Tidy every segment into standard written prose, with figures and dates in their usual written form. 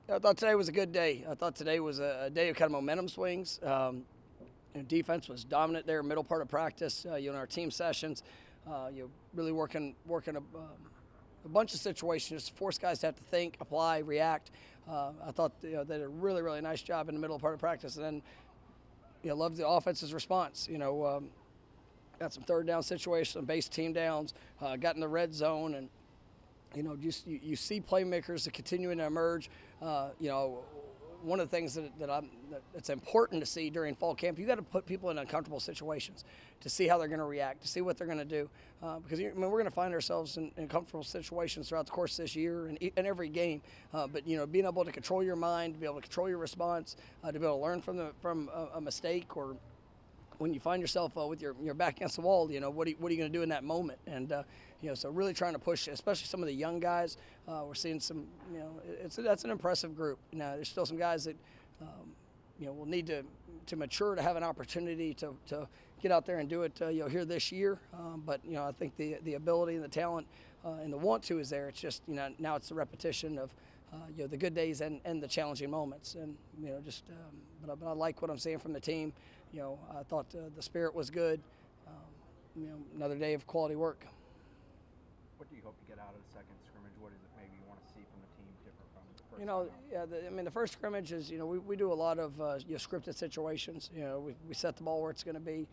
I thought today was a good day. I thought today was a day of kind of momentum swings. Defense was dominant there, middle part of practice. In our team sessions, really working a bunch of situations, force guys to have to think, apply, react. I thought they did a really, really nice job in the middle part of practice. And then, loved the offense's response. Got some third down situations, some base team downs, got in the red zone, and you see playmakers that continuing to emerge. One of the things that's important to see during fall camp, you got to put people in uncomfortable situations to see how they're going to react, to see what they're going to do, because we're going to find ourselves in comfortable situations throughout the course of this year and every game. But being able to control your mind, to be able to control your response, to be able to learn from a mistake, or when you find yourself with your back against the wall, what are you going to do in that moment? And so really trying to push, especially some of the young guys. We're seeing some, that's an impressive group. Now there's still some guys that will need to mature to have an opportunity to get out there and do it here this year. But I think the ability and the talent and the want to is there. It's just now it's the repetition of the good days and the challenging moments. And but I like what I'm seeing from the team. I thought the spirit was good. Another day of quality work. What do you hope to get out of the second scrimmage? What is it maybe you want to see from the team different from the first? The first scrimmage is, we do a lot of scripted situations. We set the ball where it's going to be.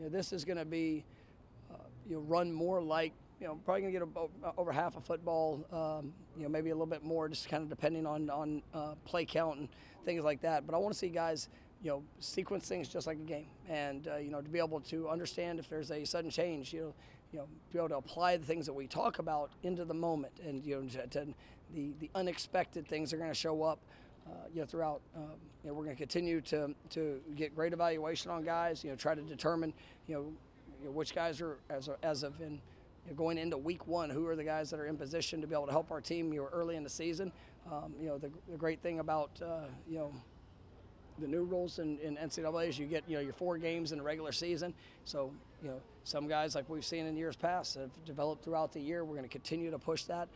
This is going to be, run more like, probably going to get over half a football, maybe a little bit more, just kind of depending on play count and things like that. But I want to see guys, sequence things just like a game, and to be able to understand if there's a sudden change, be able to apply the things that we talk about into the moment, and the unexpected things are going to show up, throughout. We're going to continue to get great evaluation on guys. Try to determine, which guys are as of in. Going into week one, who are the guys that are in position to be able to help our team early in the season? The great thing about the new rules in NCAA is you get your 4 games in the regular season. So some guys, like we've seen in years past, have developed throughout the year. We're going to continue to push that.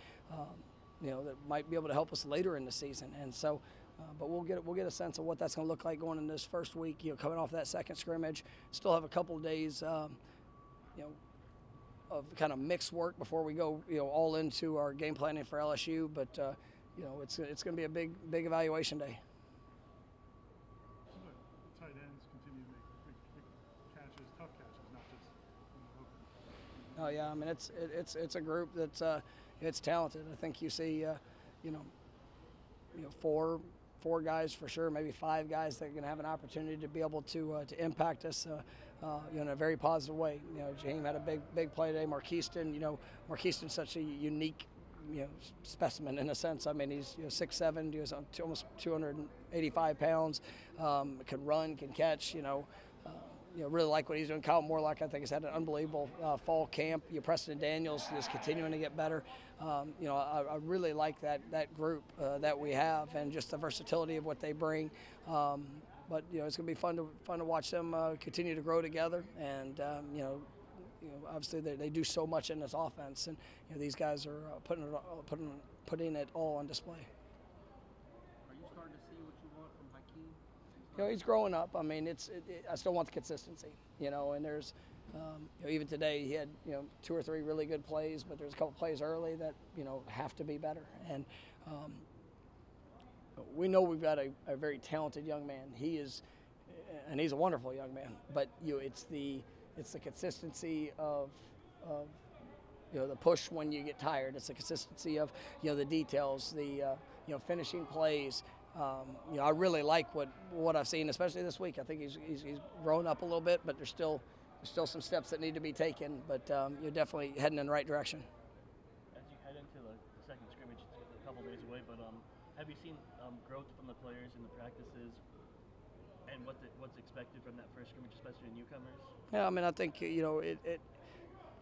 That might be able to help us later in the season. And so, but we'll get a sense of what that's going to look like going into this first week. Coming off that second scrimmage, still have a couple of days. Of kind of mixed work before we go, all into our game planning for LSU. But it's going to be a big evaluation day. Tight ends continue to make big catches, tough catches, not just in the open. Oh yeah, it's a group that's it's talented. I think you see, four guys for sure, maybe 5 guys that are going to have an opportunity to be able to impact us. In a very positive way. Hykeem had a big play today. Markeston's such a unique, specimen in a sense. I mean, he's 6'7", he's almost 285 pounds, can run, can catch. Really like what he's doing. Kyle Morlock, I think, has had an unbelievable fall camp. Preston Daniels is continuing to get better. I really like that group that we have, and just the versatility of what they bring. But it's going to be fun to watch them continue to grow together, and obviously they do so much in this offense, and these guys are putting it all on display. Are you starting to see what you want from Hykeem? He's growing up. I mean, I still want the consistency, and there's even today he had 2 or 3 really good plays, but there's a couple plays early that have to be better. And we know we've got a very talented young man. He's a wonderful young man. But it's the consistency of the push when you get tired. It's the consistency of the details, the finishing plays. I really like what I've seen, especially this week. I think he's grown up a little bit, but there's still some steps that need to be taken. But you're definitely heading in the right direction. As you head into the second scrimmage, it's a couple days away, but have you seen growth from the players in the practices, and what's expected from that first scrimmage, especially newcomers? Yeah, I mean, I think the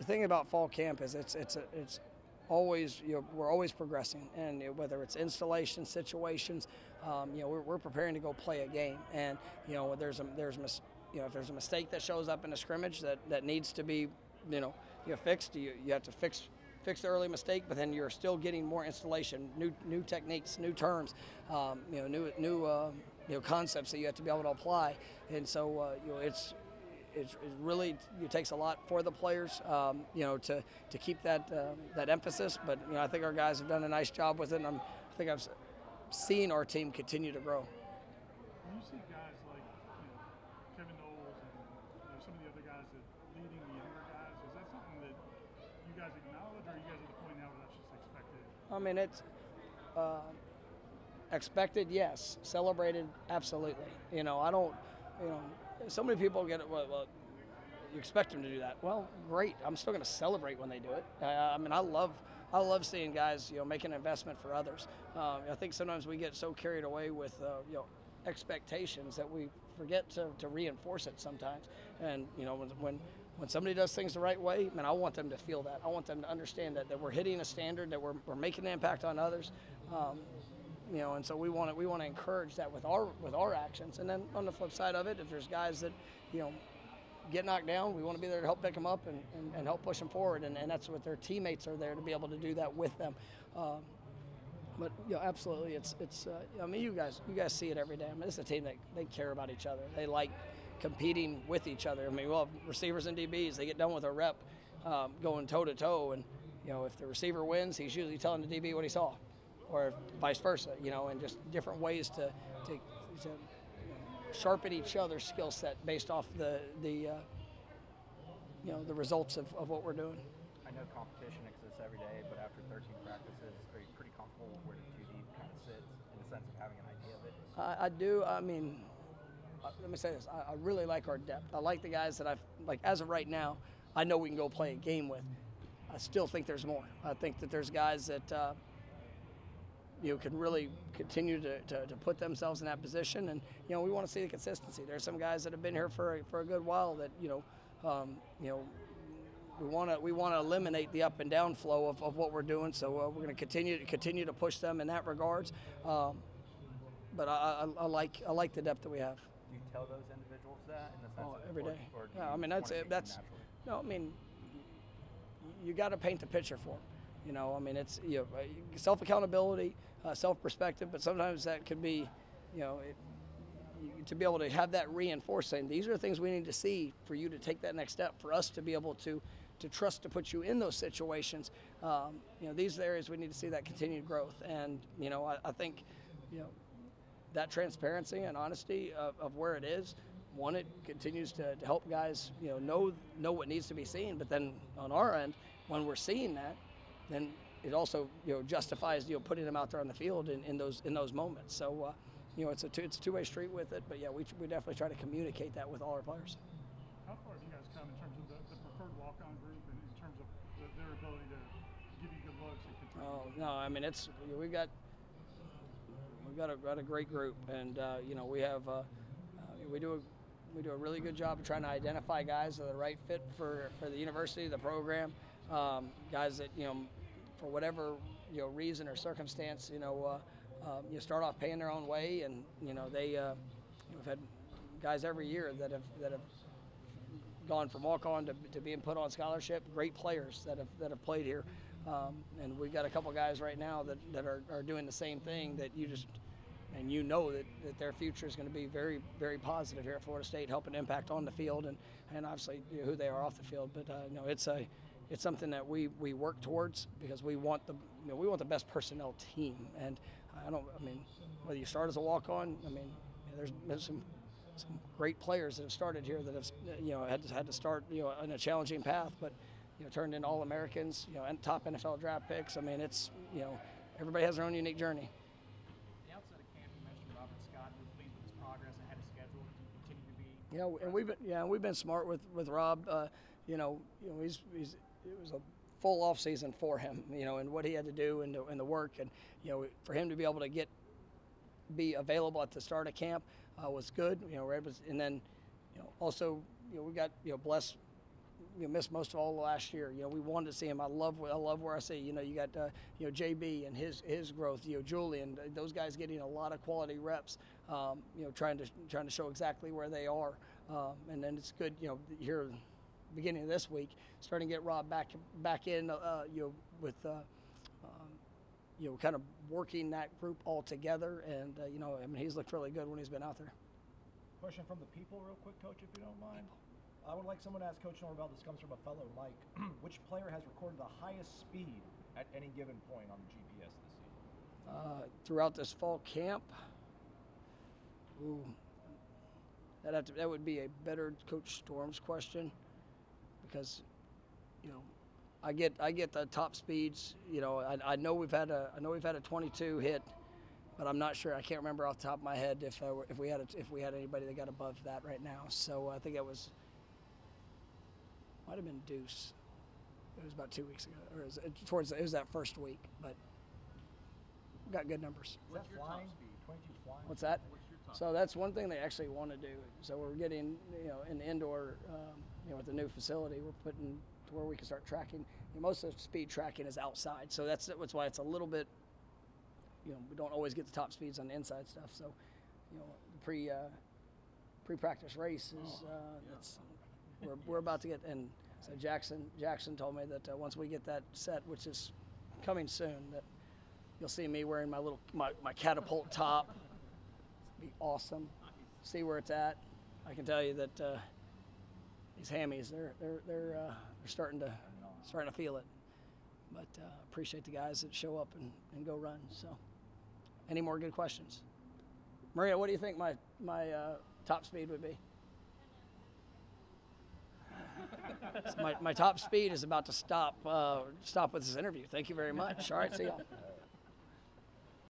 thing about fall camp is it's always we're always progressing, and whether it's installation situations, we're preparing to go play a game, and if there's a mistake that shows up in a scrimmage that needs to be fixed, you have to fix fix the early mistake, but then you're still getting more installation, new techniques, new terms, new concepts that you have to be able to apply. And so it's really, it takes a lot for the players, to keep that emphasis. But I think our guys have done a nice job with it. And I think I've seen our team continue to grow. When you see guys like Kevin Noles and some of the other guys that leading the younger guys, is that something that you guys acknowledge, or are you guys at the point now where that's just expected? I mean, it's expected, yes. Celebrated, absolutely. I don't. So many people get it. Well, you expect them to do that. Well, great. I'm still going to celebrate when they do it. I mean, I love seeing guys, making an investment for others. I think sometimes we get so carried away with, expectations that we forget to reinforce it sometimes. And when somebody does things the right way, man, I want them to feel that. I want them to understand that we're hitting a standard, that we're making an impact on others. And so we want to encourage that with our actions. And then on the flip side of it, if there's guys that get knocked down, we want to be there to help pick them up and help push them forward. And that's what their teammates are there to be able to do that with them. But absolutely, it's. I mean, you guys see it every day. I mean, it's a team that they care about each other. They like competing with each other. I mean, we'll have receivers and DBs. They get done with a rep, going toe to toe, and if the receiver wins, he's usually telling the DB what he saw, or vice versa. And just different ways to sharpen each other's skill set based off the results of what we're doing. I know competition exists every day, but after 13 practices, are you pretty comfortable with where the 2D kind of sits in the sense of having an idea of it? I do. I mean, let me say this. I really like our depth. I like the guys that as of right now, I know we can go play a game with. I still think there's more. I think that there's guys that can really continue to put themselves in that position, and we want to see the consistency. There's some guys that have been here for a good while that we want to eliminate the up and down flow of what we're doing. So we're going to continue to push them in that regards. But I like the depth that we have. Do you tell those individuals that in the sense of every day? Or Yeah, I mean that's no. I mean, you got to paint the picture for them. I mean, it's self accountability, self perspective, but sometimes that could be, to be able to have that reinforcing. These are the things we need to see for you to take that next step. For us to be able to trust to put you in those situations. These are the areas we need to see that continued growth. And I think that transparency and honesty of where it is. One, it continues to help guys know what needs to be seen. But then on our end, when we're seeing that, then it also justifies putting them out there on the field in those moments. So it's a two-way street with it. But yeah, we definitely try to communicate that with all our players. How far have you guys come in terms of the preferred walk-on group and in terms of their ability to give you good looks and continue? Oh no, I mean we've got a great group, and we have we do a really good job of trying to identify guys that are the right fit for the university, the program, guys that for whatever reason or circumstance start off paying their own way, and we've had guys every year that have gone from walk-on to being put on scholarship. Great players that have played here, and we've got a couple guys right now that are doing the same thing that that their future is going to be very, very positive here at Florida State, helping impact on the field and obviously who they are off the field. But it's something that we work towards because we want the best personnel team. And whether you start as a walk-on, there's been some great players that have started here that have had to start in a challenging path, but turned into All-Americans, and top NFL draft picks. I mean, it's everybody has their own unique journey. Yeah, and we've been smart with Rob. It was a full off season for him, and what he had to do and the work, and for him to be able to be available at the start of camp was good. And then also we got blessed. Missed most of all last year. We wanted to see him. I love where I see. You got JB and his growth. Julian, those guys getting a lot of quality reps. Trying to show exactly where they are. And then it's good. Here, beginning of this week, starting to get Rob back in. kind of working that group all together. And I mean, he's looked really good when he's been out there. Question from the people, real quick, Coach, if you don't mind. I would like someone to ask Coach Norvell. This comes from a fellow Mike. Which player has recorded the highest speed at any given point on the GPS this season? Throughout this fall camp, that would be a better Coach Storm's question, because I get the top speeds. I know we've had a 22 hit, but I'm not sure. I can't remember off the top of my head if we had anybody that got above that right now. So I think might have been Deuce. It was about 2 weeks ago, or it was that first week, but got good numbers. Is that flying? 22 flying? What's that? What's your top? So that's one thing they actually want to do. So we're getting, in the indoor, with the new facility, we're putting to where we can start tracking. Most of the speed tracking is outside, so that's why it's a little bit, we don't always get the top speeds on the inside stuff. So, the pre-practice race is we're about to get. And so Jackson told me that once we get that set, which is coming soon, that you'll see me wearing my catapult top. It'll be awesome. See where it's at. I can tell you that these hammies, they're starting to feel it. But appreciate the guys that show up and go run. So, any more good questions? Maria, what do you think my top speed would be? So my top speed is about to stop with this interview. Thank you very much. All right, see y'all.